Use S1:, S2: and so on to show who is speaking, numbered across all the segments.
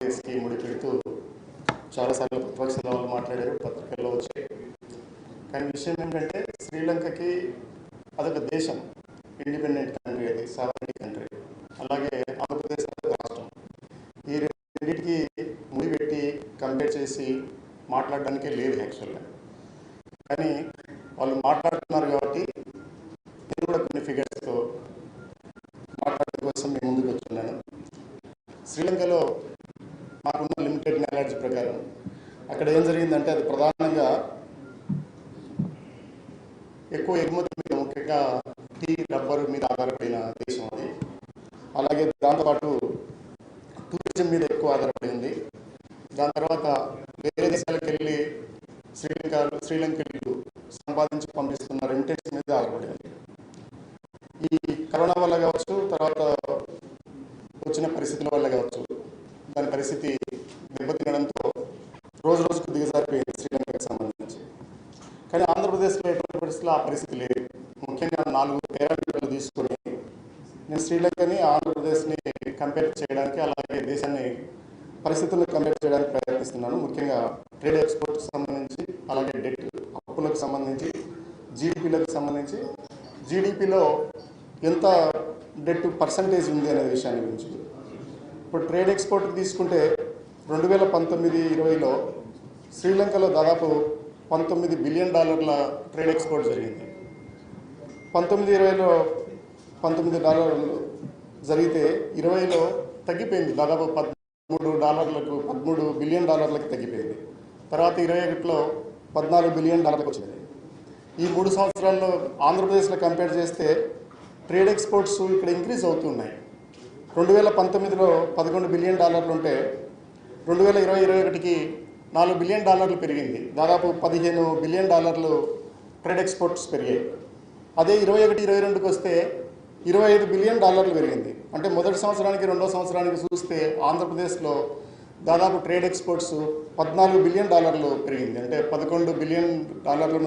S1: కేసుకి ముడిపెడుతూ చాలాసార్లు ప్రతిపక్షాల వాళ్ళు మాట్లాడారు, పత్రికల్లో వచ్చాయి. కానీ విషయం ఏంటంటే శ్రీలంకకి అదొక దేశం, ఇండిపెండెంట్ కంట్రీ, అది సావరిన్ కంట్రీ. అలాగే ఆంధ్రప్రదేశ్ రాష్ట్రం. ఈ రెండింటికి ముడిపెట్టి కంపేర్ చేసి మాట్లాడడానికే లేదు యాక్చువల్గా. కానీ వాళ్ళు మాట్లాడుతున్నారు కాబట్టి నేను కూడా కొన్ని ఫిగర్స్తో మాట్లాడడం కోసం నేను ముందుకు వచ్చున్నాను. శ్రీలంకలో మాకున్న లిమిటెడ్ నాలెడ్జ్ ప్రకారం అక్కడ ఏం జరిగిందంటే అది ప్రధానంగా ఎక్కువ ఎగుమతి మీద, ముఖ్యంగా టీ, రబ్బరు మీద ఆధారపడిన దేశం అది. అలాగే దాంతోపాటు టూరిజం మీద ఎక్కువ ఆధారపడింది. దాని తర్వాత వేరే దేశాలకు వెళ్ళి శ్రీలంకలు సంపాదించి పంపిస్తున్న రెమిటెన్స్ మీద ఆధారపడింది. ఈ కరోనా వల్ల కావచ్చు, తర్వాత వచ్చిన పరిస్థితుల వల్ల కావచ్చు, దాని పరిస్థితి దెబ్బతినడంతో రోజు రోజుకు దిగజారిపోయింది శ్రీలంకకు సంబంధించి. కానీ ఆంధ్రప్రదేశ్లో ఎటువంటి పరిస్థితుల్లో ఆ పరిస్థితి లేదు. ముఖ్యంగా 4 పారామీటర్లు తీసుకొని నేను శ్రీలంకని, ఆంధ్రప్రదేశ్ని కంపేర్ చేయడానికి, అలాగే దేశాన్ని పరిస్థితులను కంపేర్ చేయడానికి ప్రయత్నిస్తున్నాను. ముఖ్యంగా ట్రేడ్ ఎక్స్పోర్ట్కి సంబంధించి, అలాగే డెట్, అప్పులకు సంబంధించి, జీడిపిలకు సంబంధించి, జీడిపిలో ఎంత డెట్ పర్సంటేజ్ ఉంది అనే విషయాన్ని గురించి. ఇప్పుడు ట్రేడ్ ఎక్స్పోర్ట్కి తీసుకుంటే 2019-20లో శ్రీలంకలో దాదాపు $19 బిలియన్ ట్రేడ్ ఎక్స్పోర్ట్ జరిగింది. 19-20లో $19 జరిగితే 20లో తగ్గిపోయింది, దాదాపు $13 బిలియన్ తగ్గిపోయింది. తర్వాత 21లో $14 బిలియన్ వచ్చింది. ఈ 3 సంవత్సరాల్లో ఆంధ్రప్రదేశ్లో కంపేర్ చేస్తే ట్రేడ్ ఎక్స్పోర్ట్స్ ఇక్కడ ఇంక్రీజ్ అవుతున్నాయి. 2019లో $11 బిలియన్ ఉంటే 2020-21కి $4 బిలియన్ పెరిగింది. దాదాపు $15 బిలియన్ ట్రేడ్ ఎక్స్పోర్ట్స్ పెరిగాయి. అదే 21-22కి వస్తే $25 బిలియన్ పెరిగింది. అంటే మొదటి సంవత్సరానికి రెండో సంవత్సరానికి చూస్తే ఆంధ్రప్రదేశ్లో దాదాపు ట్రేడ్ ఎక్స్పోర్ట్స్ $14 బిలియన్ పెరిగింది. అంటే $11 బిలియన్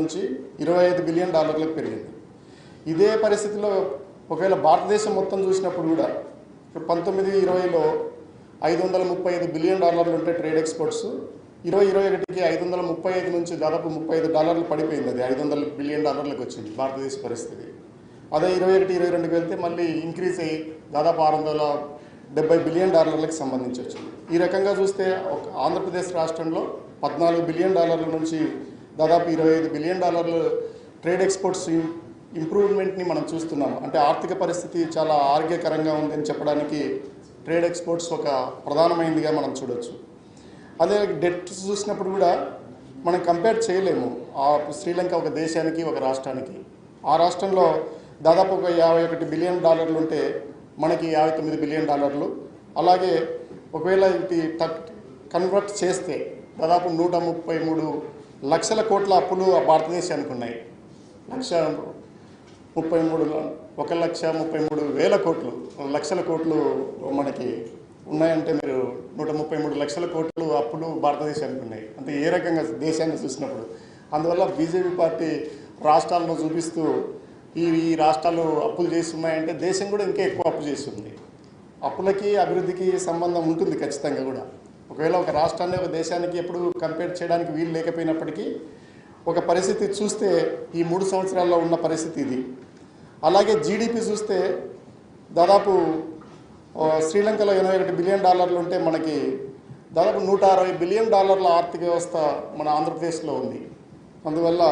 S1: నుంచి $25 బిలియన్ పెరిగింది. ఇదే పరిస్థితిలో ఒకవేళ భారతదేశం మొత్తం చూసినప్పుడు కూడా 19-20లో $535 బిలియన్ ఉంటే ట్రేడ్ ఎక్స్పోర్ట్స్, 2021కి 535 నుంచి దాదాపు $35 పడిపోయింది. అది $500 బిలియన్ వచ్చింది భారతదేశ పరిస్థితి. అదే 21-22కి వెళ్తే మళ్ళీ ఇంక్రీజ్ అయ్యి దాదాపు $670 బిలియన్ సంబంధించి వచ్చింది. ఈ రకంగా చూస్తే ఆంధ్రప్రదేశ్ రాష్ట్రంలో $14 బిలియన్ నుంచి దాదాపు $25 బిలియన్ ట్రేడ్ ఎక్స్పోర్ట్స్ ఇంప్రూవ్మెంట్ని మనం చూస్తున్నాము. అంటే ఆర్థిక పరిస్థితి చాలా ఆరోగ్యకరంగా ఉందని చెప్పడానికి ట్రేడ్ ఎక్స్పోర్ట్స్ ఒక ప్రధానమైనదిగా మనం చూడొచ్చు. అదే డెట్ చూసినప్పుడు కూడా మనం కంపేర్ చేయలేము శ్రీలంక ఒక దేశానికి, ఒక రాష్ట్రానికి. ఆ రాష్ట్రంలో దాదాపు ఒక $51 బిలియన్ ఉంటే మనకి $59 బిలియన్. అలాగే ఒకవేళ ఇది కన్వర్ట్ చేస్తే దాదాపు 133 లక్షల కోట్ల అప్పులు భారతదేశానికి ఉన్నాయి. 1,33,000 కోట్లు, లక్షల కోట్లు మనకి ఉన్నాయంటే మీరు 133 లక్షల కోట్లు అప్పులు భారతదేశానికి ఉన్నాయి. అంటే ఏ రకంగా దేశాన్ని చూసినప్పుడు. అందువల్ల బీజేపీ పార్టీ రాష్ట్రాలను చూపిస్తూ ఈ రాష్ట్రాలు అప్పులు చేస్తున్నాయంటే దేశం కూడా ఇంకా ఎక్కువ అప్పు చేస్తుంది. అప్పులకి అభివృద్ధికి సంబంధం ఉంటుంది ఖచ్చితంగా కూడా. ఒకవేళ ఒక రాష్ట్రాన్ని, ఒక దేశానికి ఎప్పుడు కంపేర్ చేయడానికి వీలు లేకపోయినప్పటికీ ఒక పరిస్థితి చూస్తే ఈ 3 సంవత్సరాల్లో ఉన్న పరిస్థితి ఇది. అలాగే జీడిపి చూస్తే దాదాపు శ్రీలంకలో $81 బిలియన్ ఉంటే మనకి దాదాపు $160 బిలియన్ ఆర్థిక వ్యవస్థ మన ఆంధ్రప్రదేశ్లో ఉంది. అందువల్ల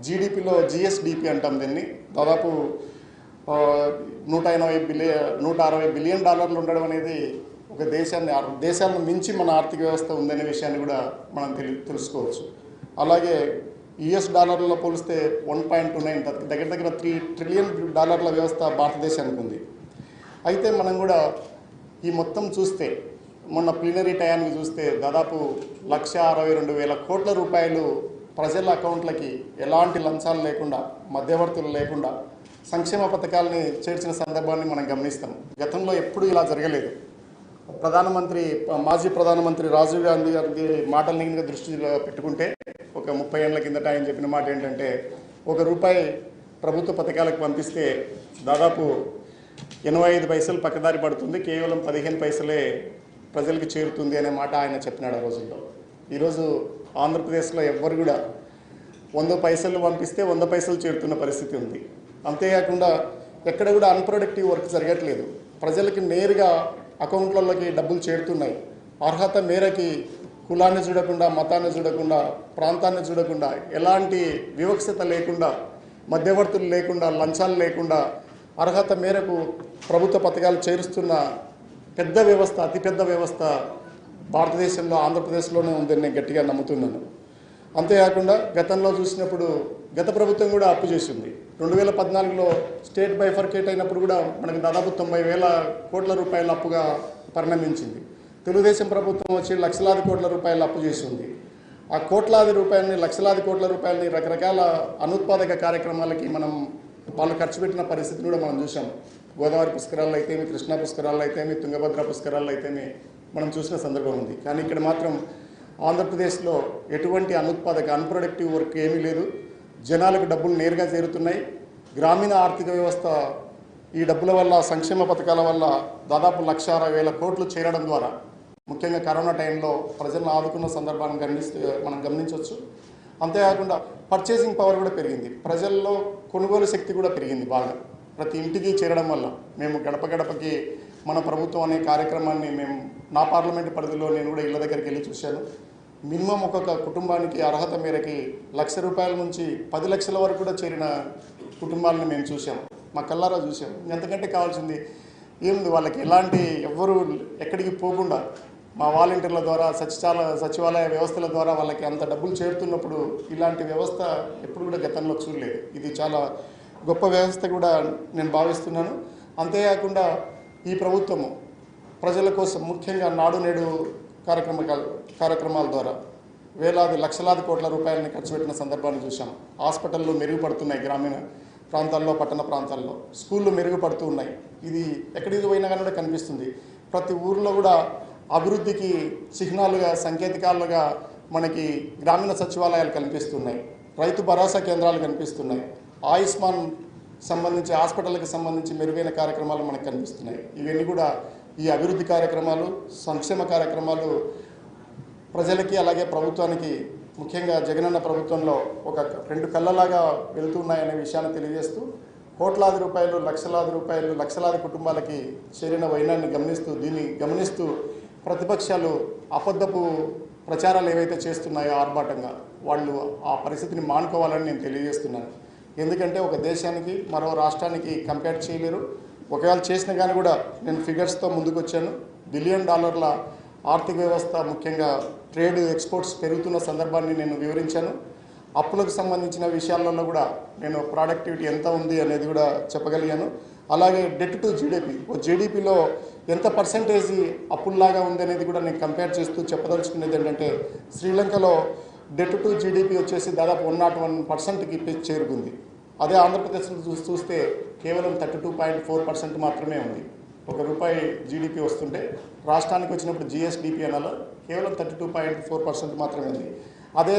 S1: జీడిపిలో జిఎస్డిపి అంటాం దీన్ని, దాదాపు $160 బిలియన్ ఉండడం అనేది ఒక దేశాలను మించి మన ఆర్థిక వ్యవస్థ ఉందనే విషయాన్ని కూడా మనం తెలుసుకోవచ్చు. అలాగే US డాలర్లలో పోలిస్తే 1.29 దగ్గర $3 ట్రిలియన్ వ్యవస్థ భారతదేశానికి ఉంది. అయితే మనం కూడా ఈ మొత్తం చూస్తే మొన్న ప్లీనరీ టయానికి చూస్తే దాదాపు 1,62,000 కోట్ల రూపాయలు ప్రజల అకౌంట్లకి ఎలాంటి లంచాలు లేకుండా, మధ్యవర్తులు లేకుండా సంక్షేమ పథకాలని చేర్చిన సందర్భాన్ని మనం గమనిస్తాం. గతంలో ఎప్పుడూ ఇలా జరగలేదు. మాజీ ప్రధానమంత్రి రాజీవ్ గాంధీ గారికి మాటల్ని దృష్టిలో పెట్టుకుంటే ఒక 30 ఏళ్ల కిందట ఆయన చెప్పిన మాట ఏంటంటే, ₹1 ప్రభుత్వ పథకాలకు పంపిస్తే దాదాపు 85 పైసలు పక్కదారి పడుతుంది, కేవలం 15 పైసలే ప్రజలకు చేరుతుంది అనే మాట ఆయన చెప్పినాడు ఆ రోజుల్లో. ఈరోజు ఆంధ్రప్రదేశ్లో ఎవ్వరు కూడా 100 పైసలు పంపిస్తే 100 పైసలు చేరుతున్న పరిస్థితి ఉంది. అంతేకాకుండా ఎక్కడ కూడా అన్ప్రొడక్టివ్ వర్క్ జరగట్లేదు. ప్రజలకి నేరుగా అకౌంట్లలోకి డబ్బులు చేరుతున్నాయి. అర్హత మేరకి కులాన్ని చూడకుండా, మతాన్ని చూడకుండా, ప్రాంతాన్ని చూడకుండా, ఎలాంటి వివక్షత లేకుండా, మధ్యవర్తులు లేకుండా, లంచాలు లేకుండా అర్హత మేరకు ప్రభుత్వ పథకాలు చేరుస్తున్న పెద్ద వ్యవస్థ, అతిపెద్ద వ్యవస్థ భారతదేశంలో ఆంధ్రప్రదేశ్లోనే ఉందని నేను గట్టిగా నమ్ముతున్నాను. అంతేకాకుండా గతంలో చూసినప్పుడు గత ప్రభుత్వం కూడా అప్పు చేసింది. 2014లో స్టేట్ బైఫర్కేట్ అయినప్పుడు కూడా మనకి దాదాపు 90,000 కోట్ల రూపాయల అప్పుగా పరిణమించింది. తెలుగుదేశం ప్రభుత్వం వచ్చి లక్షలాది కోట్ల రూపాయల అప్పు చేసింది. ఆ కోట్లాది రూపాయలని, లక్షలాది కోట్ల రూపాయలని రకరకాల అనుత్పాదక కార్యక్రమాలకి వాళ్ళు ఖర్చు పెట్టిన పరిస్థితిని కూడా మనం చూసాం. గోదావరి పుష్కరాల్లో అయితేమి, కృష్ణా పుష్కరాల్లో అయితేమి, తుంగభద్ర పుష్కరాల్లో అయితేమి మనం చూసిన సందర్భం ఉంది. కానీ ఇక్కడ మాత్రం ఆంధ్రప్రదేశ్లో ఎటువంటి అన్ప్రొడక్టివ్ వర్క్ ఏమీ లేదు. జనాలకు డబ్బులు నేరుగా చేరుతున్నాయి. గ్రామీణ ఆర్థిక వ్యవస్థ ఈ డబ్బుల వల్ల, సంక్షేమ పథకాల వల్ల దాదాపు 1,60,000 కోట్లు చేరడం ద్వారా ముఖ్యంగా కరోనా టైంలో ప్రజలను ఆదుకున్న సందర్భాన్ని మనం గమనించవచ్చు. అంతేకాకుండా పర్చేసింగ్ పవర్ కూడా పెరిగింది. ప్రజల్లో కొనుగోలు శక్తి కూడా పెరిగింది బాగా. ప్రతి ఇంటికి చేరడం వల్ల మేము గడప గడపకి మన ప్రభుత్వం అనే కార్యక్రమాన్ని నా పార్లమెంటు పరిధిలో నేను కూడా ఇళ్ళ దగ్గరికి వెళ్ళి చూశాను. మినిమం ఒక్కొక్క కుటుంబానికి అర్హత మేరకి ₹1,00,000 నుంచి 10 లక్షల వరకు కూడా చేరిన కుటుంబాలను మేము చూసాం, మా కళ్ళారా చూసాం. ఎంతకంటే కావాల్సింది ఏముంది? వాళ్ళకి ఎవ్వరూ ఎక్కడికి పోకుండా మా వాలంటీర్ల ద్వారా, సచివాలయ వ్యవస్థల ద్వారా వాళ్ళకి అంత డబ్బులు చేరుతున్నప్పుడు ఇలాంటి వ్యవస్థ ఎప్పుడు కూడా గతంలో చూడలేదు. ఇది చాలా గొప్ప వ్యవస్థ కూడా నేను భావిస్తున్నాను. అంతేకాకుండా ఈ ప్రభుత్వము ప్రజల కోసం ముఖ్యంగా నాడు నేడు కార్యక్రమాల ద్వారా వేలాది, లక్షలాది కోట్ల రూపాయలని ఖర్చు పెట్టిన సందర్భాన్ని చూసాం. హాస్పిటళ్ళు మెరుగుపడుతున్నాయి, గ్రామీణ ప్రాంతాల్లో, పట్టణ ప్రాంతాల్లో స్కూళ్ళు మెరుగుపడుతూ ఉన్నాయి. ఇది ఎక్కడికి పోయినా కానీ కూడా కనిపిస్తుంది. ప్రతి ఊరిలో కూడా అభివృద్ధికి చిహ్నాలుగా, సంకేతికాలుగా మనకి గ్రామీణ సచివాలయాలు కనిపిస్తున్నాయి. రైతు భరోసా కేంద్రాలు కనిపిస్తున్నాయి. ఆయుష్మాన్ సంబంధించి, హాస్పిటల్కి సంబంధించి మెరుగైన కార్యక్రమాలు మనకు కనిపిస్తున్నాయి. ఇవన్నీ కూడా ఈ అభివృద్ధి కార్యక్రమాలు, సంక్షేమ కార్యక్రమాలు ప్రజలకి అలాగే ప్రభుత్వానికి, ముఖ్యంగా జగనన్న ప్రభుత్వంలో ఒక 2 కళ్ళలాగా వెళ్తున్నాయనే విషయాన్ని తెలియజేస్తూ, కోట్లాది రూపాయలు, లక్షలాది రూపాయలు, లక్షలాది కుటుంబాలకి చేరిన వైనాన్ని గమనిస్తూ ప్రతిపక్షాలు అబద్ధపు ప్రచారాలు ఏవైతే చేస్తున్నాయో ఆర్భాటంగా, వాళ్ళు ఆ పరిస్థితిని మానుకోవాలని నేను తెలియజేస్తున్నాను. ఎందుకంటే ఒక దేశానికి మరో రాష్ట్రానికి కంపేర్ చేయలేరు. ఒకవేళ చేసినా కానీ కూడా నేను ఫిగర్స్తో ముందుకు వచ్చాను. $1 బిలియన్ ఆర్థిక వ్యవస్థ, ముఖ్యంగా ట్రేడ్, ఎక్స్పోర్ట్స్ పెరుగుతున్న సందర్భాన్ని నేను వివరించాను. అప్పులకు సంబంధించిన విషయాలలో కూడా నేను ప్రొడక్టివిటీ ఎంత ఉంది అనేది కూడా చెప్పగలిగాను. అలాగే డెట్ టు జీడిపి, జీడిపిలో ఎంత పర్సెంటేజ్ అప్పుల్లాగా ఉంది అనేది కూడా నేను కంపేర్ చేస్తూ చెప్పదలుచుకునేది ఏంటంటే, శ్రీలంకలో డెట్ టు జీడిపి వచ్చేసి దాదాపు 101%కి చేరుకుంది. అదే ఆంధ్రప్రదేశ్లో చూస్తే కేవలం 32.4% మాత్రమే ఉంది. ₹1 జీడిపి వస్తుంటే రాష్ట్రానికి వచ్చినప్పుడు జిఎస్డిపి అనాలో కేవలం 32.4% మాత్రమే ఉంది. అదే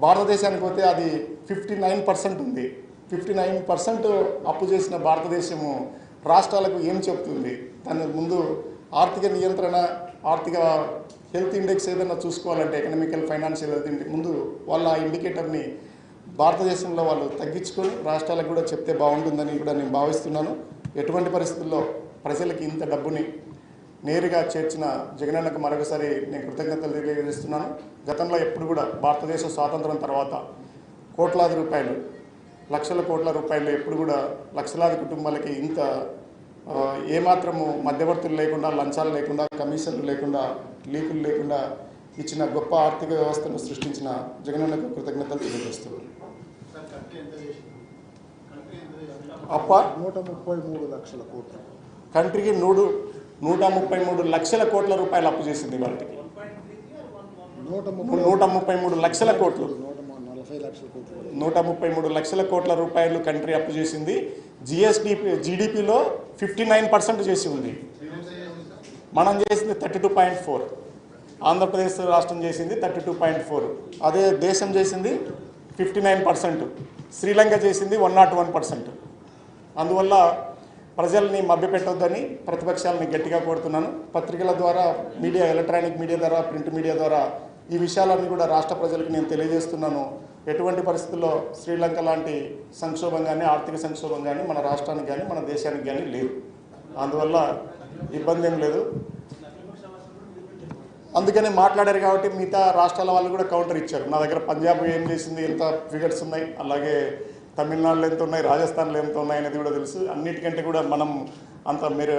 S1: భారతదేశానికి పోతే అది 59% ఉంది. 59% అప్పు చేసిన భారతదేశము రాష్ట్రాలకు ఏం చెప్తుంది? దాని ముందు ఆర్థిక నియంత్రణ, ఆర్థిక హెల్త్ ఇండెక్స్ ఏదైనా చూసుకోవాలంటే, ఎకనామికల్ ఫైనాన్షియల్ హెల్త్ ఇండెక్స్, ముందు వాళ్ళ ఇండికేటర్ని భారతదేశంలో వాళ్ళు తగ్గించుకొని రాష్ట్రాలకు కూడా చెప్తే బాగుంటుందని కూడా నేను భావిస్తున్నాను. ఎటువంటి పరిస్థితుల్లో ప్రజలకి ఇంత డబ్బుని నేరుగా చేర్చిన జగనన్నకు మరొకసారి నేను కృతజ్ఞతలు తెలియజేస్తున్నాను. గతంలో ఎప్పుడు కూడా భారతదేశ స్వాతంత్రం తర్వాత కోట్లాది రూపాయలు, లక్షల కోట్ల రూపాయలు ఎప్పుడు కూడా లక్షలాది కుటుంబాలకి ఇంత ఏమాత్రము మధ్యవర్తులు లేకుండా, లంచాలు లేకుండా, కమిషన్లు లేకుండా, లీకులు లేకుండా ఇచ్చిన గొప్ప ఆర్థిక వ్యవస్థను సృష్టించిన జగనన్నకు కృతజ్ఞతలు తెలియజేస్తున్నాను. అప్ప
S2: 133 లక్షల కోట్లు,
S1: కంట్రీకి 133 లక్షల కోట్ల రూపాయలు అప్పు చేసింది. వాళ్ళకి 133 లక్షల కోట్లు, 133 లక్షల కోట్ల రూపాయలు కంట్రీ అప్పు చేసింది. జీడిపిలో 59% చేసి ఉంది. మనం చేసింది 32.4, ఆంధ్రప్రదేశ్ రాష్ట్రం చేసింది 32.4, అదే దేశం చేసింది 59%, శ్రీలంక చేసింది 101%. అందువల్ల ప్రజల్ని మభ్యపెట్టొద్దని ప్రతిపక్షాలని గట్టిగా కోరుతున్నాను. పత్రికల ద్వారా, మీడియా, ఎలక్ట్రానిక్ మీడియా ద్వారా, ప్రింట్ మీడియా ద్వారా ఈ విషయాలన్నీ కూడా రాష్ట్ర ప్రజలకు నేను తెలియజేస్తున్నాను. ఎటువంటి పరిస్థితుల్లో శ్రీలంక లాంటి సంక్షోభం కానీ, ఆర్థిక సంక్షోభం కానీ మన రాష్ట్రానికి కానీ మన దేశానికి కానీ లేదు. అందువల్ల ఇబ్బంది ఏం లేదు. అందుకనే మాట్లాడారు కాబట్టి మిగతా రాష్ట్రాల వాళ్ళు కూడా కౌంటర్ ఇచ్చారు. నా దగ్గర పంజాబ్ ఏం చేసింది, ఎంత ఫిగర్స్ ఉన్నాయి, అలాగే తమిళనాడులో ఎంత ఉన్నాయి, రాజస్థాన్లో ఎంత ఉన్నాయి అనేది కూడా తెలుసు. అన్నిటికంటే కూడా మనం అంత మీరు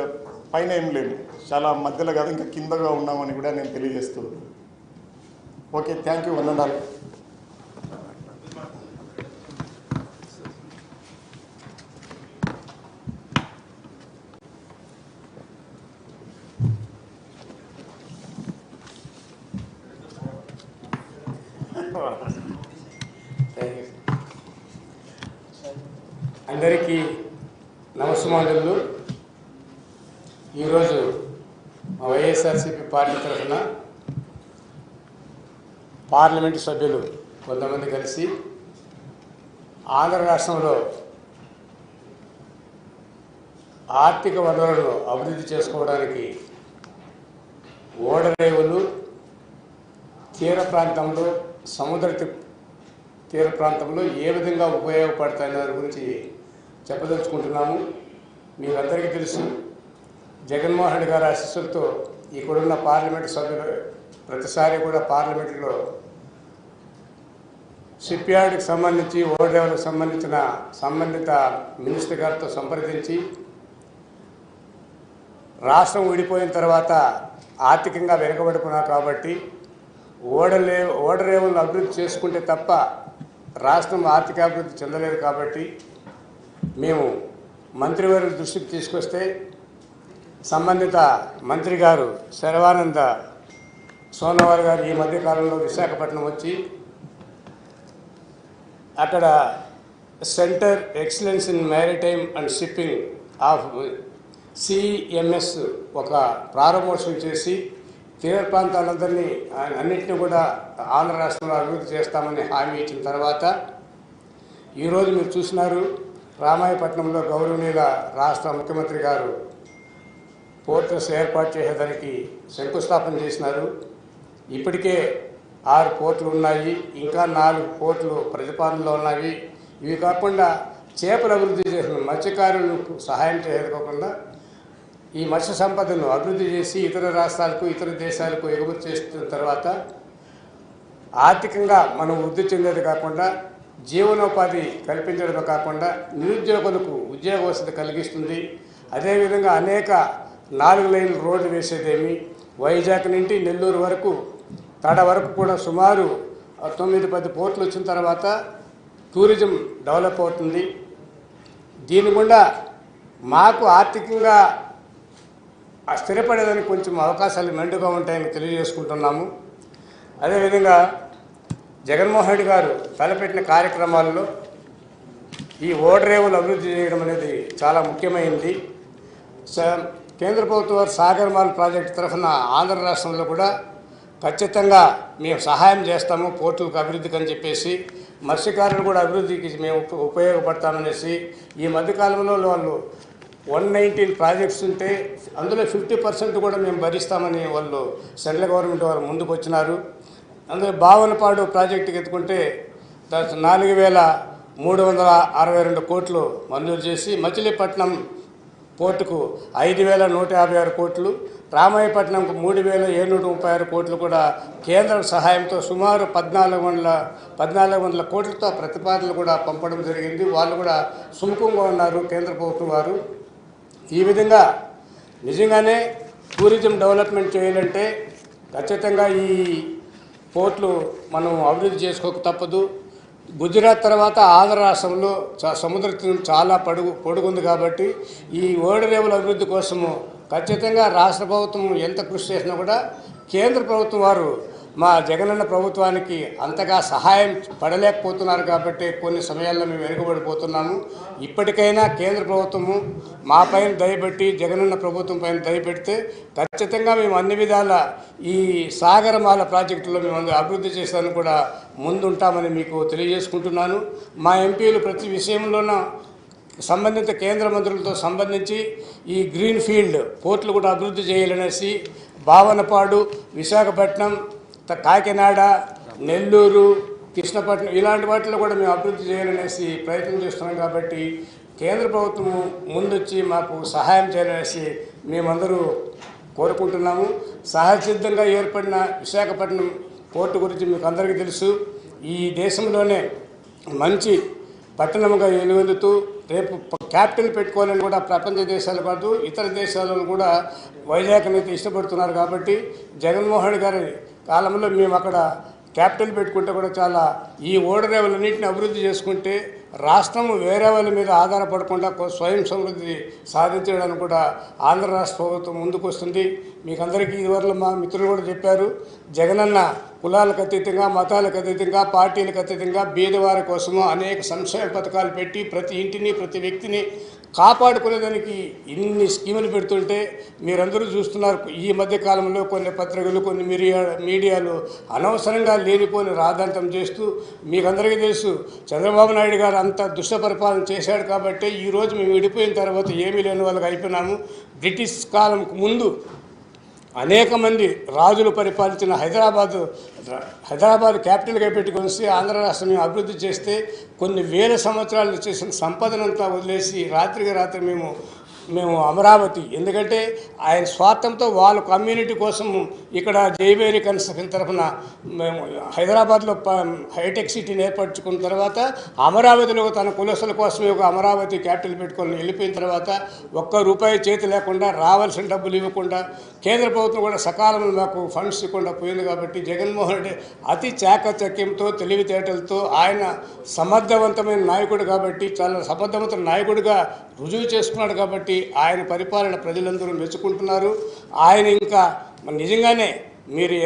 S1: పైన ఏం లేదు, చాలా మధ్యలో కాదు, ఇంకా కిందగా ఉన్నామని కూడా నేను తెలియజేస్తూ. Okay, thank you. వందనాలు.
S3: అందరికీ నమస్కారాలు. ఈరోజు మా వైఎస్ఆర్సీపీ పార్టీ తరఫున పార్లమెంటు సభ్యులు కొంతమంది కలిసి ఆంధ్ర రాష్ట్రంలో ఆర్థిక వనరులను అభివృద్ధి చేసుకోవడానికి ఓడరేవులు, తీర ప్రాంతంలో, సముద్ర తీర ప్రాంతంలో ఏ విధంగా ఉపయోగపడతాయనే దాని గురించి చెప్పదలుచుకుంటున్నాము. మీకు అందరికీ తెలుసు, జగన్మోహన్ రెడ్డి గారి ఆశీస్సులతో ఇక్కడున్న పార్లమెంటు సభ్యులు ప్రతిసారి కూడా పార్లమెంటులో షిప్ యార్డ్కి సంబంధించి, ఓడరేవులకు సంబంధించిన సంబంధిత మినిస్టర్ గారితో సంప్రదించి రాష్ట్రం విడిపోయిన తర్వాత ఆర్థికంగా వెనుకబడుకున్నాం కాబట్టి ఓడరేవులను అభివృద్ధి చేసుకుంటే తప్ప రాష్ట్రం ఆర్థికాభివృద్ధి చెందలేదు కాబట్టి మేము మంత్రివర్యుల దృష్టికి తీసుకొస్తే సంబంధిత మంత్రి గారు శర్వానంద సోనోవాల్ గారు ఈ మధ్యకాలంలో విశాఖపట్నం వచ్చి అక్కడ centre excellence in maritime and shipping of CMS ఒక ప్రారంభోత్సవం చేసి తీర ప్రాంతాలందరినీ అన్నింటినీ కూడా ఆంధ్ర రాష్ట్రంలో అభివృద్ధి చేస్తామని హామీ ఇచ్చిన తర్వాత ఈరోజు మీరు చూసినారు, రామాయపట్నంలో గౌరవనీయుల రాష్ట్ర ముఖ్యమంత్రి గారు పోర్ట్స్ ఏర్పాటు చేసేదానికి శంకుస్థాపన చేసినారు. ఇప్పటికే 6 పోర్టులు ఉన్నాయి, ఇంకా 4 పోర్టులు ప్రతిపాదనలో ఉన్నాయి. ఇవి కాకుండా చేపలు అభివృద్ధి చేసిన మత్స్యకారులకు సహాయం చేయకపోకుండా ఈ మత్స్య సంపదను అభివృద్ధి చేసి ఇతర రాష్ట్రాలకు, ఇతర దేశాలకు ఎగుమతి చేస్తున్న తర్వాత ఆర్థికంగా మనం వృద్ధి చెందేది కాకుండా జీవనోపాధి కల్పించడమే కాకుండా నిరుద్యోగులకు ఉద్యోగ వసతి కలిగిస్తుంది. అదేవిధంగా అనేక 4 లైన్ల రోడ్లు వేసేదేమి, వైజాగ్ నుండి నెల్లూరు వరకు, తడ వరకు కూడా సుమారు 9-10 పోర్టులు వచ్చిన తర్వాత టూరిజం డెవలప్ అవుతుంది. దీని గుండా మాకు ఆర్థికంగా స్థిరపడేదానికి కొంచెం అవకాశాలు మెండుగా ఉంటాయని తెలియజేసుకుంటున్నాము. అదేవిధంగా జగన్మోహన్ రెడ్డి గారు తలపెట్టిన కార్యక్రమాల్లో ఈ ఓడరేవులు అభివృద్ధి చేయడం అనేది చాలా ముఖ్యమైనది. కేంద్ర ప్రభుత్వ వారు సాగర్మాల్ ప్రాజెక్టు తరఫున ఆంధ్ర రాష్ట్రంలో కూడా ఖచ్చితంగా మేము సహాయం చేస్తాము పోర్టులకు అభివృద్ధికి అని చెప్పేసి, మత్స్యకారులు కూడా అభివృద్ధికి మేము ఉపయోగపడతామనేసి ఈ మధ్యకాలంలో వాళ్ళు 119 ప్రాజెక్ట్స్ ఉంటే అందులో 50% కూడా మేము భరిస్తామని వాళ్ళు సెంట్రల్ గవర్నమెంట్ వారు ముందుకు వచ్చినారు. అందులో బావనపాడు ప్రాజెక్టుకి ఎత్తుకుంటే 4,362 కోట్లు మంజూరు చేసి, మచిలీపట్నం పోర్టుకు 5,156 కోట్లు, రామాయపట్నంకు 3,736 కోట్లు కూడా కేంద్ర సహాయంతో సుమారు 1,400 కోట్లతో ప్రతిపాదనలు కూడా పంపడం జరిగింది. వాళ్ళు కూడా సుముఖంగా ఉన్నారు కేంద్ర ప్రభుత్వం వారు. ఈ విధంగా నిజంగానే టూరిజం డెవలప్మెంట్ చేయాలంటే ఖచ్చితంగా ఈ పోర్టులు మనం అభివృద్ధి చేసుకోక తప్పదు. గుజరాత్ తర్వాత ఆంధ్ర రాష్ట్రంలో సముద్ర తీరం చాలా పొడుగుంది కాబట్టి ఈ ఓడరేవుల అభివృద్ధి కోసము ఖచ్చితంగా రాష్ట్ర ప్రభుత్వం ఎంత కృషి చేసినా కూడా కేంద్ర ప్రభుత్వం వారు మా జగనన్న ప్రభుత్వానికి అంతగా సహాయం పడలేకపోతున్నారు కాబట్టి కొన్ని సమయాల్లో మేము వెనుకబడిపోతున్నాము. ఇప్పటికైనా కేంద్ర ప్రభుత్వము మా పైన దయపెట్టి జగనన్న ప్రభుత్వం పైన దయపెడితే ఖచ్చితంగా మేము అన్ని విధాల ఈ సాగరమాల ప్రాజెక్టులో మేము అభివృద్ధి చేసేదానికి కూడా ముందుంటామని మీకు తెలియజేసుకుంటున్నాను. మా ఎంపీలు ప్రతి విషయంలోనూ సంబంధిత కేంద్ర మంత్రులతో సంబంధించి ఈ గ్రీన్ ఫీల్డ్ పోర్టులు కూడా అభివృద్ధి చేయాలనేసి భావనపాడు, విశాఖపట్నం, కాకినాడ, నెల్లూరు, కృష్ణపట్నం ఇలాంటి వాటిలో కూడా మేము అభివృద్ధి చేయాలనేసి ప్రయత్నం చేస్తున్నాం. కాబట్టి కేంద్ర ప్రభుత్వం ముందొచ్చి మాకు సహాయం చేయాలనేసి మేమందరూ కోరుకుంటున్నాము. సహజసిద్ధంగా ఏర్పడిన విశాఖపట్నం పోర్టు గురించి మీకు అందరికీ తెలుసు. ఈ దేశంలోనే మంచి పట్టణంగా వెలుగొందుతూ రేపు క్యాపిటల్ పెట్టుకోవాలని కూడా ప్రపంచ దేశాలు కాదు ఇతర దేశాలలో కూడా వైజాగ్ని అయితే ఇష్టపడుతున్నారు. కాబట్టి జగన్మోహన్ గారి కాలంలో మేము అక్కడ క్యాపిటల్ పెట్టుకుంటే కూడా చాలా ఈ ఓడరేవులన్నింటిని అభివృద్ధి చేసుకుంటే రాష్ట్రం వేరే వాళ్ళ మీద ఆధారపడకుండా స్వయం సమృద్ధి సాధించడానికి కూడా ఆంధ్ర రాష్ట్ర ప్రభుత్వం ముందుకు వస్తుంది. మీకు అందరికీ ఇదివరకు మా మిత్రులు కూడా చెప్పారు, జగనన్న కులాలకు అతీతంగా, మతాలకు అతీతంగా, పార్టీలకు అతీతంగా బీదవారి కోసము అనేక సంక్షేమ పథకాలు పెట్టి ప్రతి ఇంటిని ప్రతి వ్యక్తిని కాపాడుకునేదానికి ఇన్ని స్కీములు పెడుతుంటే మీరందరూ చూస్తున్నారు. ఈ మధ్య కాలంలో కొన్ని పత్రికలు కొన్ని మీడియాలు అనవసరంగా లేనిపోని రాద్ధాంతం చేస్తూ మీకందరికీ తెలుసు చంద్రబాబు నాయుడు గారు అంత దుష్ట పరిపాలన చేశాడు. కాబట్టి ఈరోజు మేము విడిపోయిన తర్వాత ఏమీ లేని వాళ్ళకి అయిపోయినాము. బ్రిటిష్ కాలంకు ముందు అనేక మంది రాజులు పరిపాలించిన హైదరాబాద్ క్యాపిటల్గా పెట్టుకొని ఆంధ్ర రాష్ట్రం అభివృద్ధి చేస్తే కొన్ని వేల సంవత్సరాలు చేసిన సంపదనంతా వదిలేసి రాత్రికి రాత్రి మేము అమరావతి, ఎందుకంటే ఆయన స్వార్థంతో వాళ్ళ కమ్యూనిటీ కోసం ఇక్కడ జైవేరి కన్స్ట్రక్షన్ తరఫున మేము హైదరాబాద్లో హైటెక్ సిటీని ఏర్పరచుకున్న తర్వాత అమరావతిలో తన కులస్తుల కోసమే ఒక అమరావతి క్యాపిటల్ పెట్టుకొని వెళ్ళిపోయిన తర్వాత ఒక్క రూపాయి చేతి లేకుండా రావాల్సిన డబ్బులు ఇవ్వకుండా కేంద్ర ప్రభుత్వం కూడా సకాలంలో మాకు ఫండ్స్ ఇవ్వకుండా పోయింది. కాబట్టి జగన్మోహన్ రెడ్డి అతి చాకచక్యంతో తెలివితేటలతో ఆయన సమర్థవంతమైన నాయకుడు కాబట్టి చాలా సమర్థవంతమైన నాయకుడిగా రుజువు చేసుకున్నాడు. కాబట్టి ఆయన పరిపాలన ప్రజలందరూ మెచ్చుకుంటున్నారు. ఆయన ఇంకా నిజంగానే మీరు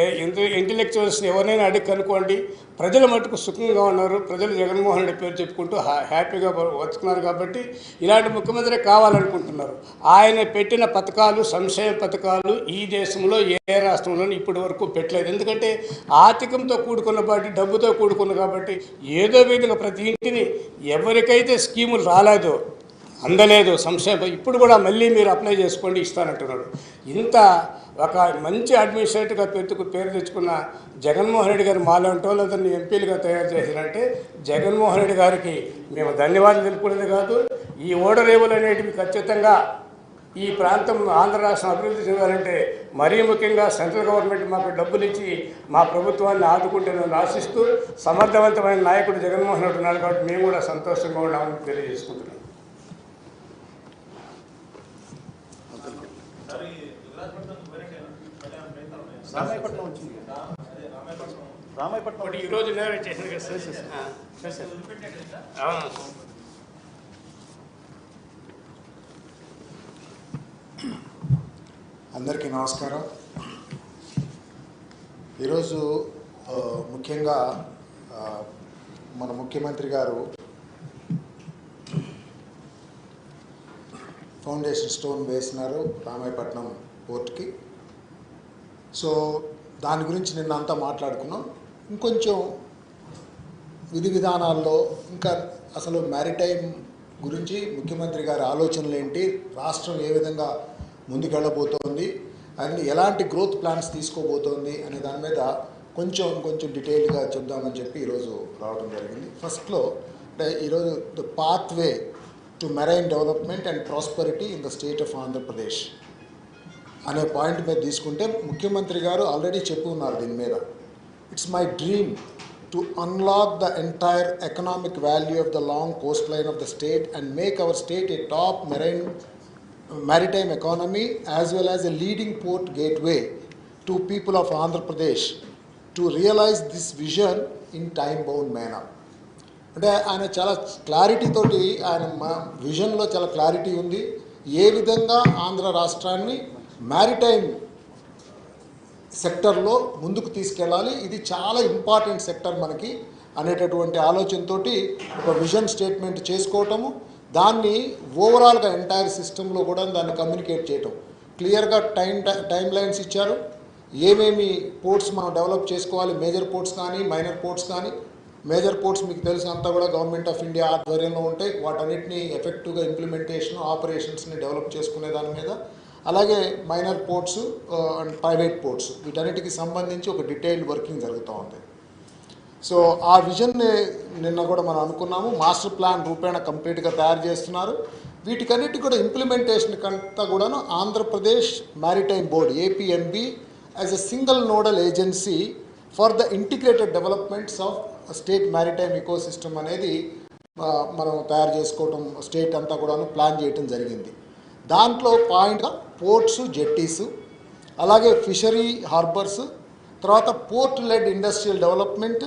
S3: ఇంటెలెక్చువల్స్ని ఎవరైనా అడిగి కనుక్కోండి, ప్రజల మటుకు సుఖంగా ఉన్నారు. ప్రజలు జగన్మోహన్ రెడ్డి పేరు చెప్పుకుంటూ హ్యాపీగా బతుకున్నారు. కాబట్టి ఇలాంటి ముఖ్యమంత్రి కావాలనుకుంటున్నారు. ఆయన పెట్టిన పథకాలు, సంక్షేమ పథకాలు ఈ దేశంలో ఏ రాష్ట్రంలోనూ ఇప్పటి వరకు పెట్టలేదు. ఎందుకంటే ఆర్థికంతో కూడుకున్న పార్టీ, డబ్బుతో కూడుకున్న కాబట్టి ఏదో విధంగా ప్రతి ఇంటిని ఎవరికైతే స్కీములు రాలేదో అందలేదు సంక్షేమం ఇప్పుడు కూడా మళ్ళీ మీరు అప్లై చేసుకోండి ఇస్తానంటున్నాడు. ఇంత ఒక మంచి అడ్మినిస్ట్రేటివ్గా పేరు తెచ్చుకున్న జగన్మోహన్ రెడ్డి గారు మాలాంటి వాళ్ళందరినీ ఎంపీలుగా తయారు చేశారంటే జగన్మోహన్ రెడ్డి గారికి మేము ధన్యవాదాలు తెలుపుకునేది కాదు. ఈ ఓడరేవులు అనేటివి ఖచ్చితంగా ఈ ప్రాంతం ఆంధ్ర రాష్ట్రం అభివృద్ధి చెందాలంటే మరీ ముఖ్యంగా సెంట్రల్ గవర్నమెంట్ మాకు డబ్బులు ఇచ్చి మా ప్రభుత్వాన్ని ఆదుకుంటుందని ఆశిస్తూ సమర్థవంతమైన నాయకుడు జగన్మోహన్ రెడ్డి ఉన్నాడు. కాబట్టి మేము కూడా సంతోషంగా ఉన్నామని తెలియజేసుకుంటున్నాం.
S2: రామాయపట్నం వచ్చింది. రామాయపట్నం
S3: ఈరోజు నేరే చేసిన
S4: అందరికీ నమస్కారం. ఈరోజు ముఖ్యంగా మన ముఖ్యమంత్రి గారు ఫౌండేషన్ స్టోన్ వేసినారు రామాయపట్నం పోర్ట్కి. సో దాని గురించి నిన్న అంతా మాట్లాడుకున్నాం. ఇంకొంచెం విధి విధానాల్లో ఇంకా అసలు మ్యారిటైమ్ గురించి ముఖ్యమంత్రి గారి ఆలోచనలు ఏంటి, రాష్ట్రం ఏ విధంగా ముందుకెళ్ళబోతోంది, అండ్ ఎలాంటి గ్రోత్ ప్లాన్స్ తీసుకోబోతోంది అనే దాని మీద కొంచెం డీటెయిల్గా చెప్దామని చెప్పి ఈరోజు రావడం జరిగింది. ఫస్ట్లో అంటే ఈరోజు the pathway to marine development and prosperity in the state of Andhra Pradesh అనే పాయింట్ మీద తీసుకుంటే ముఖ్యమంత్రి గారు ఆల్రెడీ చెప్పి ఉన్నారు దీని మీద. It's my dream to unlock the entire economic value of the long Coast line of the state and make our state A top maritime economy as well as a leading port gateway to people of Andhra Pradesh to realize this vision in time bound manner. అంటే ఆయన చాలా clarity తోటి ఆయన విజన్లో చాలా clarity ఉంది. ఏ విధంగా ఆంధ్ర రాష్ట్రాన్ని maritime సెక్టర్లో ముందుకు తీసుకెళ్ళాలి, ఇది చాలా ఇంపార్టెంట్ సెక్టర్ మనకి అనేటటువంటి ఆలోచనతోటి ఒక విజన్ స్టేట్మెంట్ చేసుకోవటము, దాన్ని ఓవరాల్గా ఎంటైర్ సిస్టంలో కూడా దాన్ని కమ్యూనికేట్ చేయటం, క్లియర్గా టైం లైన్స్ ఇచ్చారు. ఏమేమి పోర్ట్స్ మనం డెవలప్ చేసుకోవాలి, మేజర్ పోర్ట్స్ కానీ మైనర్ పోర్ట్స్ కానీ, మేజర్ పోర్ట్స్ మీకు తెలుసు అంతా కూడా గవర్నమెంట్ ఆఫ్ ఇండియా ఆధ్వర్యంలో ఉంటాయి. వాటన్నిటిని ఎఫెక్టివ్గా ఇంప్లిమెంటేషన్ ఆపరేషన్స్ని డెవలప్ చేసుకునే దాని మీద, అలాగే minor ports and private ports వీటన్నిటికి సంబంధించి ఒక డీటెయిల్డ్ వర్కింగ్ జరుగుతూ ఉంది. సో ఆ విజన్ని నిన్న కూడా మనం అనుకున్నాము. మాస్టర్ ప్లాన్ రూపేణ కంప్లీట్గా తయారు చేస్తున్నారు. వీటికన్నిటి కూడా ఇంప్లిమెంటేషన్ కంతా కూడాను Andhra Pradesh maritime board APMB as a single nodal agency for the integrated developments of state maritime ecosystem అనేది మనం తయారు చేసుకోవటం, స్టేట్ అంతా కూడాను ప్లాన్ చేయటం జరిగింది. దాంట్లో పాయింట్గా పోర్ట్స్, జెట్టీస్, అలాగే ఫిషరీ హార్బర్స్, తర్వాత పోర్ట్ లెడ్ ఇండస్ట్రియల్ డెవలప్మెంట్,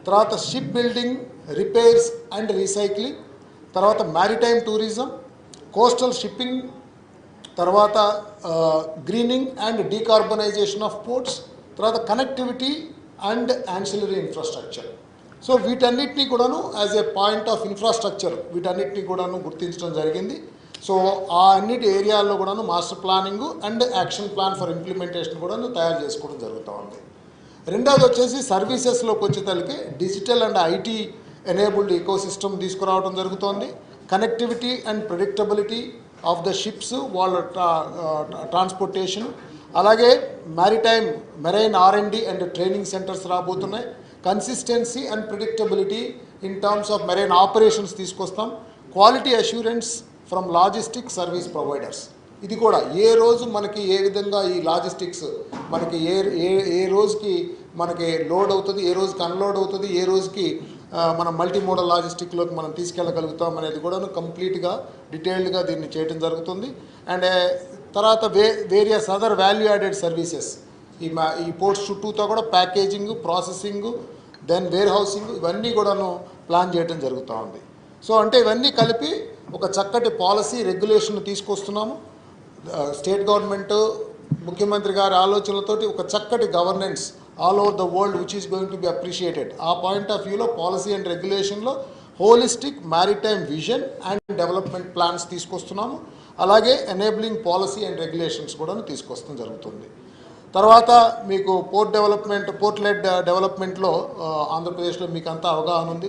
S4: తర్వాత ship building, repairs and recycling, తర్వాత మ్యారిటైమ్ టూరిజం, కోస్టల్ షిప్పింగ్, తర్వాత greening and decarbonisation of ports, తర్వాత connectivity and ancillary infrastructure. So వీటన్నిటినీ కూడాను as a point of infrastructure వీటన్నిటినీ కూడాను గుర్తించడం జరిగింది. సో ఆ అన్నిటి ఏరియాల్లో కూడాను master planning and action plan for implementation కూడాను తయారు చేసుకోవడం జరుగుతూ ఉంది. రెండవది వచ్చేసి సర్వీసెస్లోకి వచ్చేసరికి digital and IT enabled ecosystem తీసుకురావడం జరుగుతోంది. Connectivity and predictability of the ships, వాళ్ళ ట్రాన్స్పోర్టేషన్, అలాగే marine R&D and training centres రాబోతున్నాయి. Consistency and predictability in terms of marine operations తీసుకొస్తాం. Quality assurance from logistic service providers, ఇది కూడా ఏ రోజు మనకి ఏ విధంగా ఈ లాజిస్టిక్స్ మనకి ఏ రోజుకి మనకి లోడ్ అవుతుంది, ఏ రోజుకి అన్లోడ్ అవుతుంది, ఏ రోజుకి మనం మల్టీ మోడల్ లాజిస్టిక్లోకి మనం తీసుకెళ్ళగలుగుతాం అనేది కూడా కంప్లీట్గా డీటెయిల్డ్గా దీన్ని చేయడం జరుగుతుంది. అండ్ తర్వాత various other value added services ఈ పోర్ట్స్ చుట్టూతో కూడా packaging, processing, then warehousing ఇవన్నీ కూడాను ప్లాన్ చేయడం జరుగుతూ ఉంది. సో అంటే ఇవన్నీ కలిపి ఒక చక్కటి పాలసీ రెగ్యులేషన్ తీసుకొస్తున్నాము. స్టేట్ గవర్నమెంట్ ముఖ్యమంత్రి గారి ఆలోచనలతోటి ఒక చక్కటి governance all over the world which is going to be appreciated. ఆ పాయింట్ ఆఫ్ వ్యూలో పాలసీ అండ్ రెగ్యులేషన్లో holistic maritime vision and development plans తీసుకొస్తున్నాము. అలాగే ఎనేబులింగ్ పాలసీ అండ్ రెగ్యులేషన్స్ కూడా తీసుకొస్తాం జరుగుతుంది. తర్వాత మీకు పోర్ట్ లెడ్ డెవలప్మెంట్లో ఆంధ్రప్రదేశ్లో మీకు అంతా అవగాహన ఉంది.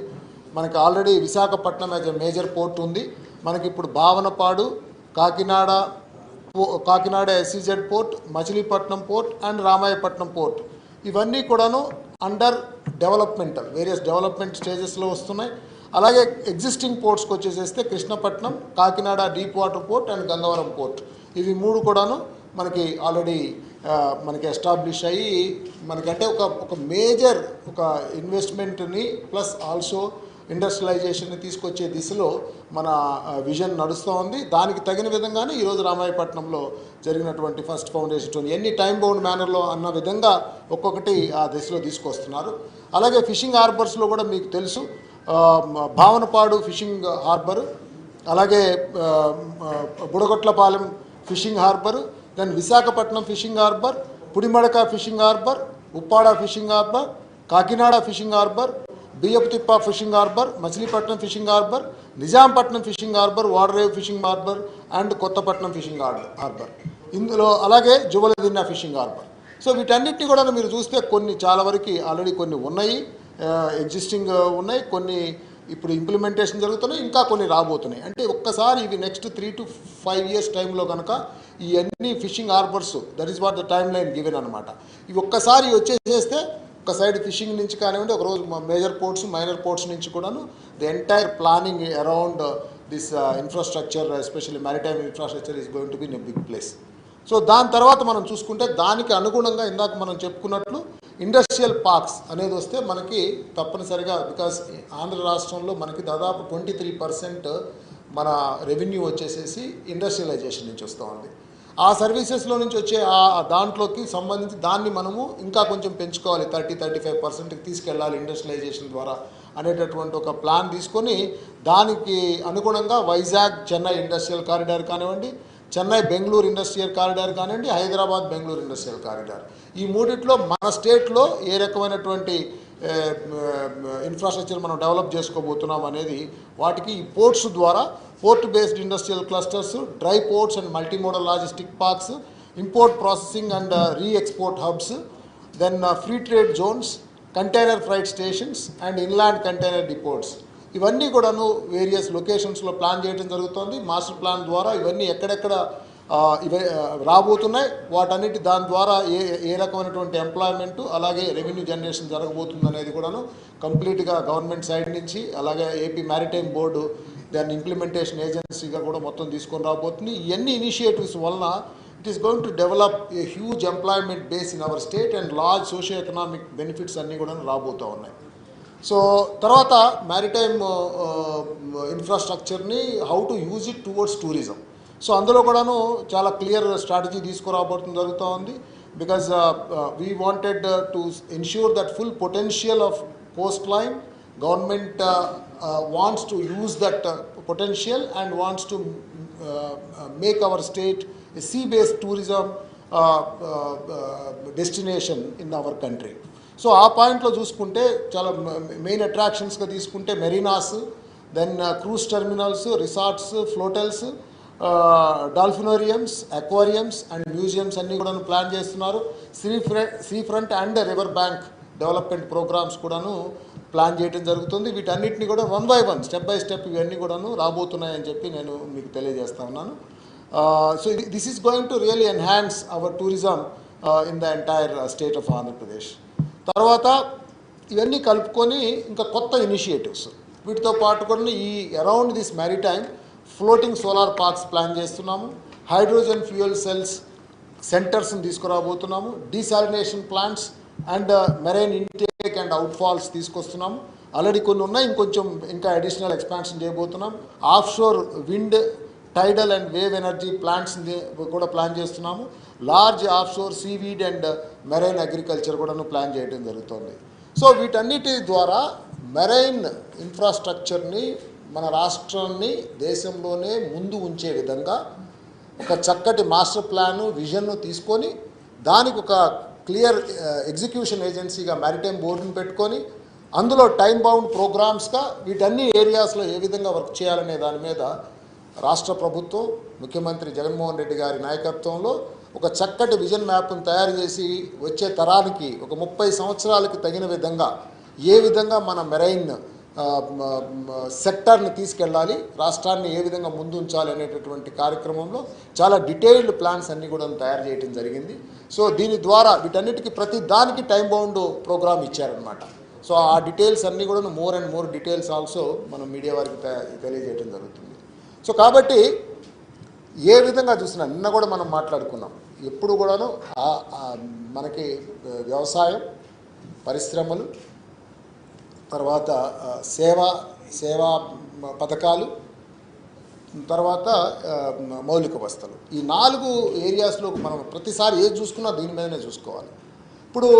S4: మనకి already Visakhapatnam as a major port ఉంది. మనకి ఇప్పుడు Bhavanapadu, Kakinada SEZ port, Machilipatnam port and Ramayapatnam port ఇవన్నీ కూడాను అండర్ డెవలప్మెంటల్ వేరియస్ డెవలప్మెంట్ స్టేజెస్లో వస్తున్నాయి. అలాగే ఎగ్జిస్టింగ్ పోర్ట్స్కి వచ్చేసేస్తే Krishnapatnam, Kakinada deep water port and Gangavaram port ఇవి మూడు కూడాను మనకి ఆల్రెడీ మనకి ఎస్టాబ్లిష్ అయ్యి మనకంటే ఒక మేజర్ ఒక ఇన్వెస్ట్మెంట్ని ప్లస్ ఆల్సో ఇండస్ట్రియలైజేషన్ని తీసుకొచ్చే దిశలో మన విజన్ నడుస్తూ ఉంది. దానికి తగిన విధంగానే ఈరోజు రామాయపట్నంలో జరిగినటువంటి ఫస్ట్ ఫౌండేషన్ ఎన్ని టైం బౌండ్ మేనర్లో అన్న విధంగా ఒక్కొక్కటి ఆ దిశలో తీసుకొస్తున్నారు. అలాగే ఫిషింగ్ హార్బర్స్లో కూడా మీకు తెలుసు భావనపాడు ఫిషింగ్ హార్బర్, అలాగే Budagatlapalem fishing harbour, then Visakhapatnam fishing harbour, Pudimadaka fishing harbour, Uppada fishing harbour, Kakinada fishing harbour, Biyyaputhippa fishing harbour, Machilipatnam fishing harbour, Nizampatnam fishing harbour, Vadarevu fishing harbour and Kothapatnam fishing harbour ఇందులో, అలాగే జువలదిన్న ఫిషింగ్ హార్బర్. సో వీటన్నిటిని కూడా మీరు చూస్తే కొన్ని చాలా వరకు ఆల్రెడీ కొన్ని ఉన్నాయి, ఎగ్జిస్టింగ్ ఉన్నాయి, కొన్ని ఇప్పుడు ఇంప్లిమెంటేషన్ జరుగుతున్నాయి, ఇంకా కొన్ని రాబోతున్నాయి. అంటే ఒక్కసారి ఇవి నెక్స్ట్ 3 to 5 years టైంలో కనుక ఈ అన్ని fishing harbours that is what the time line given అనమాట. ఇవి ఒక్కసారి వచ్చేసేస్తే ఒక సైడ్ ఫిషింగ్ నుంచి కానివ్వండి, ఒకరోజు మేజర్ పోర్ట్స్ మైనర్ పోర్ట్స్ నుంచి కూడాను the entire planning around this infrastructure especially maritime infrastructure is going to be in a big place. So దాని తర్వాత మనం చూసుకుంటే దానికి అనుగుణంగా ఇందాక మనం చెప్పుకున్నట్లు ఇండస్ట్రియల్ పార్క్స్ అనేది వస్తే మనకి తప్పనిసరిగా బికాస్ ఆంధ్ర రాష్ట్రంలో మనకి దాదాపు 23% మన రెవెన్యూ వచ్చేసేసి ఇండస్ట్రియలైజేషన్ నుంచి వస్తూ ఉంది. ఆ సర్వీసెస్లో నుంచి వచ్చే ఆ దాంట్లోకి సంబంధించి దాన్ని మనము ఇంకా కొంచెం పెంచుకోవాలి, 30-35%కి తీసుకెళ్ళాలి ఇండస్ట్రియలైజేషన్ ద్వారా అనేటటువంటి ఒక ప్లాన్ తీసుకొని దానికి అనుగుణంగా వైజాగ్ చెన్నై ఇండస్ట్రియల్ కారిడార్ కానివ్వండి, చెన్నై బెంగళూరు ఇండస్ట్రియల్ కారిడార్ కానివ్వండి, హైదరాబాద్ బెంగళూరు ఇండస్ట్రియల్ కారిడార్ ఈ మూడిట్లో మన స్టేట్లో ఏ రకమైనటువంటి ఇన్ఫ్రాస్ట్రక్చర్ మనం డెవలప్ చేసుకోబోతున్నాం అనేది వాటికి ఈ పోర్ట్స్ ద్వారా port based industrial clusters, dry ports and multimodal logistic parks, import processing and re export hubs, then free trade zones, container freight stations and inland container depots. ఇవన్నీ కూడాను వేరియస్ లొకేషన్స్లో ప్లాన్ చేయడం జరుగుతుంది. Master plan ద్వారా ఇవన్నీ ఎక్కడెక్కడ రాబోతున్నాయి, వాటన్నిటి దాని ద్వారా ఏ రకమైనటువంటి ఎంప్లాయ్మెంట్ అలాగే రెవెన్యూ జనరేషన్ జరగబోతుంది అనేది కూడాను కంప్లీట్గా గవర్నమెంట్ సైడ్ నుంచి, అలాగే ఏపీ మ్యారిటైమ్ బోర్డు దాన్ని ఇంప్లిమెంటేషన్ ఏజెన్సీగా కూడా మొత్తం తీసుకొని రాబోతుంది. ఇవన్నీ ఇనిషియేటివ్స్ వలన it is going to develop a huge employment base in our state and large socio economic benefits అన్నీ కూడా రాబోతూ ఉన్నాయి. సో తర్వాత మ్యారిటైమ్ ఇన్ఫ్రాస్ట్రక్చర్ని how to use it towards tourism. So అందులో కూడాను చాలా క్లియర్ స్ట్రాటజీ తీసుకురాబోతుంది జరుగుతూ ఉంది. Because we wanted to ensure that full potential of coast line. Government wants to use that potential and wants to make our state a sea-based tourism destination in our country. So ఆ పాయింట్లో చూసుకుంటే చాలా main అట్రాక్షన్స్గా తీసుకుంటే marinas, then cruise terminals, resorts, floatels, dolphinariums, aquariums and museums అన్నీ కూడా plan చేస్తున్నారు. Sea front and river bank development programmes కూడాను ప్లాన్ చేయడం జరుగుతుంది. వీటన్నిటిని కూడా 1 by 1 స్టెప్ బై స్టెప్ ఇవన్నీ కూడాను రాబోతున్నాయని చెప్పి నేను మీకు తెలియజేస్తా ఉన్నాను. So this is going to really enhance our tourism in the entire state of Andhra Pradesh. తర్వాత ఇవన్నీ కలుపుకొని ఇంకా కొత్త ఇనిషియేటివ్స్ వీటితో పాటు కూడా ఈ around this maritime floating solar parks plan చేస్తున్నాము. హైడ్రోజన్ ఫ్యూయల్ సెల్స్ సెంటర్స్ని తీసుకురాబోతున్నాము. Desalination plants and marine intake and outfalls తీసుకొస్తున్నాము. ఆల్రెడీ కొన్ని ఉన్నాయి, ఇంకొంచెం ఇంకా అడిషనల్ ఎక్స్పాన్షన్ చేయబోతున్నాం. Offshore wind, tidal and wave energy plants కూడా ప్లాన్ చేస్తున్నాము. Large offshore seaweed and marine agriculture కూడాను ప్లాన్ చేయడం జరుగుతుంది. సో వీటన్నిటి ద్వారా మెరైన్ ఇన్ఫ్రాస్ట్రక్చర్ని మన రాష్ట్రాన్ని దేశంలోనే ముందు ఉంచే విధంగా ఒక చక్కటి మాస్టర్ ప్లాను, విజన్ను తీసుకొని దానికి ఒక క్లియర్ ఎగ్జిక్యూషన్ ఏజెన్సీగా మ్యారిటైమ్ బోర్డుని పెట్టుకొని అందులో టైం బౌండ్ ప్రోగ్రామ్స్గా వీటన్ని ఏరియాస్లో ఏ విధంగా వర్క్ చేయాలనే దాని మీద రాష్ట్ర ప్రభుత్వం ముఖ్యమంత్రి జగన్మోహన్ రెడ్డి గారి నాయకత్వంలో ఒక చక్కటి విజన్ మ్యాప్ను తయారు చేసి వచ్చే తరానికి ఒక 30 సంవత్సరాలకి తగిన విధంగా ఏ విధంగా మన మెరైన్ సెక్టర్ని తీసుకెళ్ళాలి, రాష్ట్రాన్ని ఏ విధంగా ముందు ఉంచాలి అనేటటువంటి కార్యక్రమంలో చాలా డీటెయిల్డ్ ప్లాన్స్ అన్నీ కూడా తయారు చేయడం జరిగింది. సో దీని ద్వారా వీటన్నిటికీ ప్రతి దానికి టైం బౌండ్ ప్రోగ్రామ్ ఇచ్చారనమాట. సో ఆ డీటెయిల్స్ అన్నీ కూడా more and more details also మనం మీడియా వారికి తెలియజేయడం జరుగుతుంది. సో కాబట్టి ఏ విధంగా చూసినా నిన్న కూడా మనం మాట్లాడుకున్నాం, ఎప్పుడు కూడాను మనకి వ్యవసాయం, పరిశ్రమలు, తర్వాత సేవా పథకాలు, తర్వాత మౌలిక వసతులు, ఈ 4 ఏరియాస్లో మనం ప్రతిసారి ఏది చూసుకున్నా దీని మీదనే చూసుకోవాలి. ఇప్పుడు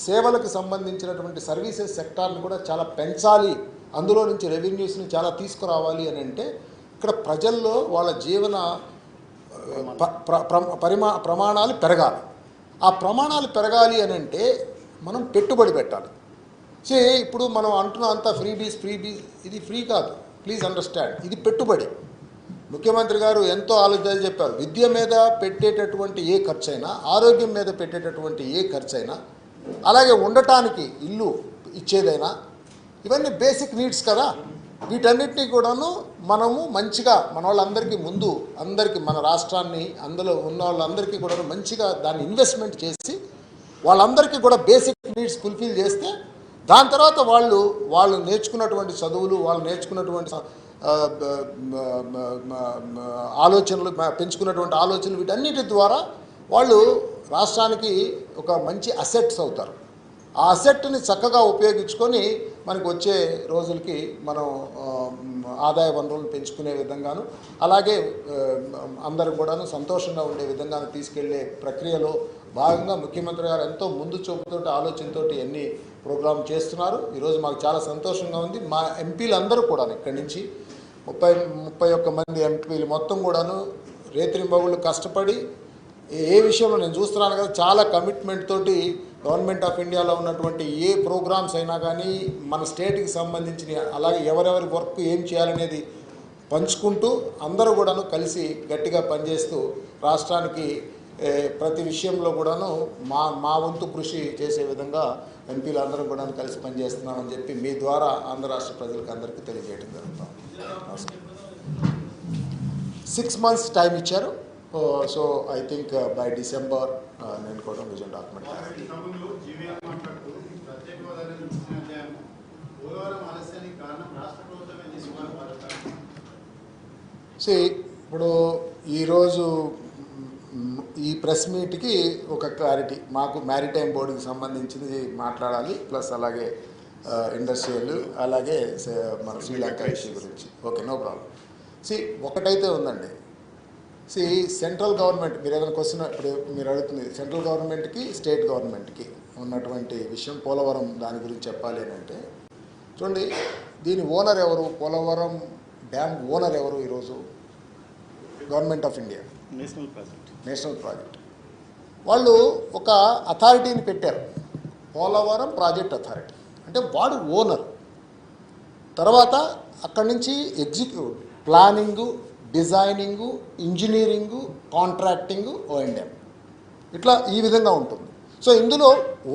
S4: సేవలకు సంబంధించినటువంటి సర్వీసెస్ సెక్టార్ని కూడా చాలా పెంచాలి, అందులో నుంచి రెవెన్యూస్ని చాలా తీసుకురావాలి అని అంటే ఇక్కడ ప్రజల్లో వాళ్ళ జీవన ప్రమాణాలు పెరగాలి. ఆ ప్రమాణాలు పెరగాలి అని అంటే మనం పెట్టుబడి పెట్టాలి. ఇప్పుడు మనం అంటున్న అంతా ఫ్రీ బీస్, ఇది ఫ్రీ కాదు, ప్లీజ్ అండర్స్టాండ్, ఇది పెట్టుబడి. ముఖ్యమంత్రి గారు ఎంతో ఆలోచన చెప్పారు. విద్య మీద పెట్టేటటువంటి ఏ ఖర్చు అయినా, ఆరోగ్యం మీద పెట్టేటటువంటి ఏ ఖర్చు అయినా, అలాగే ఉండటానికి ఇల్లు ఇచ్చేదైనా, ఇవన్నీ బేసిక్ నీడ్స్ కదా. వీటన్నిటినీ కూడాను మనము మంచిగా మన వాళ్ళందరికీ ముందు అందరికీ మన రాష్ట్రాన్ని అందులో ఉన్న వాళ్ళందరికీ కూడా మంచిగా దాన్ని ఇన్వెస్ట్మెంట్ చేసి వాళ్ళందరికీ కూడా బేసిక్ నీడ్స్ ఫుల్ఫిల్ చేస్తే దాని తర్వాత వాళ్ళు నేర్చుకున్నటువంటి చదువులు, వాళ్ళు నేర్చుకున్నటువంటి ఆలోచనలు, పెంచుకున్నటువంటి ఆలోచనలు, వీటన్నిటి ద్వారా వాళ్ళు రాష్ట్రానికి ఒక మంచి అసెట్స్ అవుతారు. ఆ అసెట్ని చక్కగా ఉపయోగించుకొని మనకు వచ్చే రోజులకి మనం ఆదాయ వనరులను పెంచుకునే విధంగాను, అలాగే అందరూ కూడాను సంతోషంగా ఉండే విధంగా తీసుకెళ్లే ప్రక్రియలో భాగంగా ముఖ్యమంత్రి గారు ఎంతో ముందు చూపుతోటి ఆలోచనతోటి ఎన్ని ప్రోగ్రామ్ చేస్తున్నారు. ఈరోజు మాకు చాలా సంతోషంగా ఉంది. మా ఎంపీలు అందరూ కూడా ఇక్కడి నుంచి 31 మంది ఎంపీలు మొత్తం కూడాను రేత్రింబగుళ్ళు కష్టపడి ఏ విషయంలో నేను చూస్తున్నాను కదా, చాలా కమిట్మెంట్ తోటి గవర్నమెంట్ ఆఫ్ ఇండియాలో ఉన్నటువంటి ఏ ప్రోగ్రామ్స్ అయినా కానీ మన స్టేట్కి సంబంధించిన, అలాగే ఎవరెవరి వర్క్ ఏం చేయాలనేది పంచుకుంటూ అందరూ కూడాను కలిసి గట్టిగా పనిచేస్తూ రాష్ట్రానికి ప్రతి విషయంలో కూడాను మా వంతు కృషి చేసే విధంగా ఎంపీలు అందరం కూడా కలిసి పనిచేస్తున్నామని చెప్పి మీ ద్వారా ఆంధ్ర రాష్ట్ర ప్రజలకు అందరికీ తెలియజేయడం జరుగుతాం. 6 months టైం ఇచ్చారు. So I think by December నేను కూడా విజన్ డాక్యుమెంట్ ఇప్పుడు ఈరోజు ఈ ప్రెస్ మీట్కి ఒక క్లారిటీ, మాకు మ్యారిటైమ్ బోర్డుకి సంబంధించింది మాట్లాడాలి, ప్లస్ అలాగే ఇండస్ట్రియల్, అలాగే మన శ్రీలంక ఇష్యూ గురించి. Okay, no problem. ఒకటైతే ఉందండి. సెంట్రల్ గవర్నమెంట్, మీరు ఏదైనా క్వశ్చన్ ఇప్పుడు మీరు అడుగుతుంది, సెంట్రల్ గవర్నమెంట్కి స్టేట్ గవర్నమెంట్కి ఉన్నటువంటి విషయం పోలవరం దాని గురించి చెప్పాలి అని అంటే, చూడండి, దీని ఓనర్ ఎవరు? పోలవరం డ్యామ్ ఓనర్ ఎవరు ఈరోజు? Government of India, national project. వాళ్ళు ఒక అథారిటీని పెట్టారు, పోలవరం ప్రాజెక్ట్ అథారిటీ. అంటే వాడు ఓనర్. తర్వాత అక్కడి నుంచి execute, planning, designing, engineering, contracting, O&M, ఇట్లా ఈ విధంగా ఉంటుంది. సో ఇందులో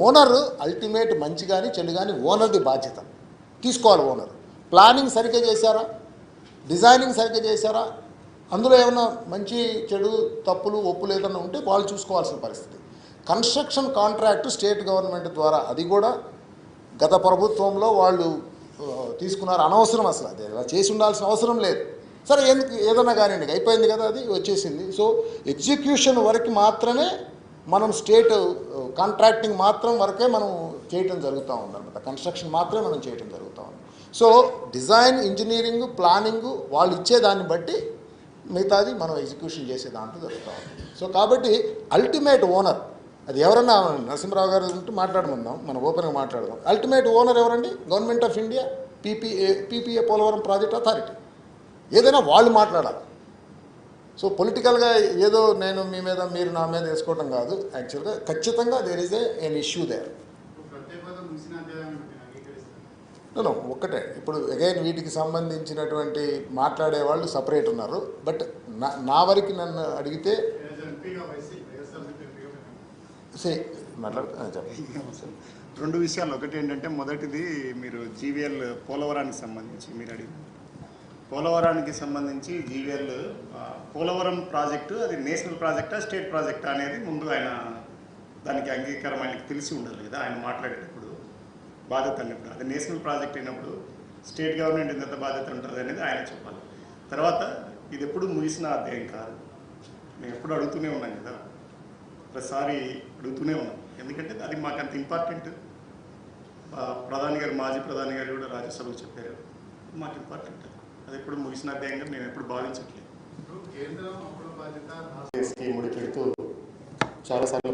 S4: ఓనర్ అల్టిమేట్ మంచి కానీ చెడు కానీ ఓనర్ది బాధ్యత తీసుకోవాలి. ఓనర్ ప్లానింగ్ సరిగ్గా చేశారా, డిజైనింగ్ సరిగ్గా చేశారా, అందులో ఏమైనా మంచి చెడు తప్పులు ఒప్పులు ఏదైనా ఉంటే వాళ్ళు చూసుకోవాల్సిన పరిస్థితి. కన్స్ట్రక్షన్ కాంట్రాక్ట్ స్టేట్ గవర్నమెంట్ ద్వారా, అది కూడా గత ప్రభుత్వంలో వాళ్ళు తీసుకున్నారు. అనవసరం, అసలు అది అలా చేసి ఉండాల్సిన అవసరం లేదు. సరే, ఎందుకు ఏదైనా కానివ్వండి, అయిపోయింది కదా, అది వచ్చేసింది. సో ఎగ్జిక్యూషన్ వరకు మాత్రమే మనం స్టేట్ కాంట్రాక్టింగ్ మాత్రం వరకే మనం చేయటం జరుగుతూ ఉందన్నమాట. కన్స్ట్రక్షన్ మాత్రమే మనం చేయటం జరుగుతూ ఉంది. సో డిజైన్, ఇంజనీరింగ్, ప్లానింగ్ వాళ్ళు ఇచ్చేదాన్ని బట్టి మిగతాది మనం ఎగ్జిక్యూషన్ చేసే దాంట్లో జరుగుతూ ఉంది. సో కాబట్టి అల్టిమేట్ ఓనర్ అది ఎవరన్నా, నరసింహరావు గారు ఉంటే మాట్లాడమందాం, మనం ఓపెన్గా మాట్లాడదాం. అల్టిమేట్ ఓనర్ ఎవరండి? Government of India, PPA Polavaram project authority. ఏదైనా వాళ్ళు మాట్లాడాలి. సో పొలిటికల్గా ఏదో నేను మీ మీద మీరు నా మీద వేసుకోవడం కాదు. యాక్చువల్గా ఖచ్చితంగా there is an issue there. ఒక్కటే, ఇప్పుడు అగైన్ వీటికి సంబంధించినటువంటి మాట్లాడే వాళ్ళు సపరేట్ ఉన్నారు. బట్ నా వరకు నన్ను అడిగితే
S2: రెండు విషయాలు. ఒకటి ఏంటంటే, మొదటిది మీరు జీవీఎల్ పోలవరానికి సంబంధించి మీరు అడిగారు. పోలవరానికి సంబంధించి జీవీఎల్ పోలవరం ప్రాజెక్టు అది నేషనల్ ప్రాజెక్టా స్టేట్ ప్రాజెక్టా అనేది ముందు ఆయన దానికి అంగీకారం ఆయనకి తెలిసి ఉండాలి కదా. ఆయన మాట్లాడేటప్పుడు బాధ్యత అన్నప్పుడు అది నేషనల్ ప్రాజెక్ట్ అయినప్పుడు స్టేట్ గవర్నమెంట్ ఎంత బాధ్యత ఉంటుంది అనేది ఆయన చెప్పాలి. తర్వాత ఇది ఎప్పుడు ముగిసిన అధ్యాయం కాదు. మేము ఎప్పుడు అడుగుతూనే ఉన్నాం కదా, ప్రతిసారి అడుగుతూనే ఉన్నాం. ఎందుకంటే అది మాకు అంత ఇంపార్టెంట్. ప్రధాని గారు, మాజీ ప్రధాని గారు కూడా రాజ్యసభకు చెప్పారు, మాకు ఇంపార్టెంట్. అది ఎప్పుడు ముగిసిన అధ్యాయంగా మేము ఎప్పుడు భావించట్లేదు.
S1: ముడిపెడుతూ చాలాసార్లు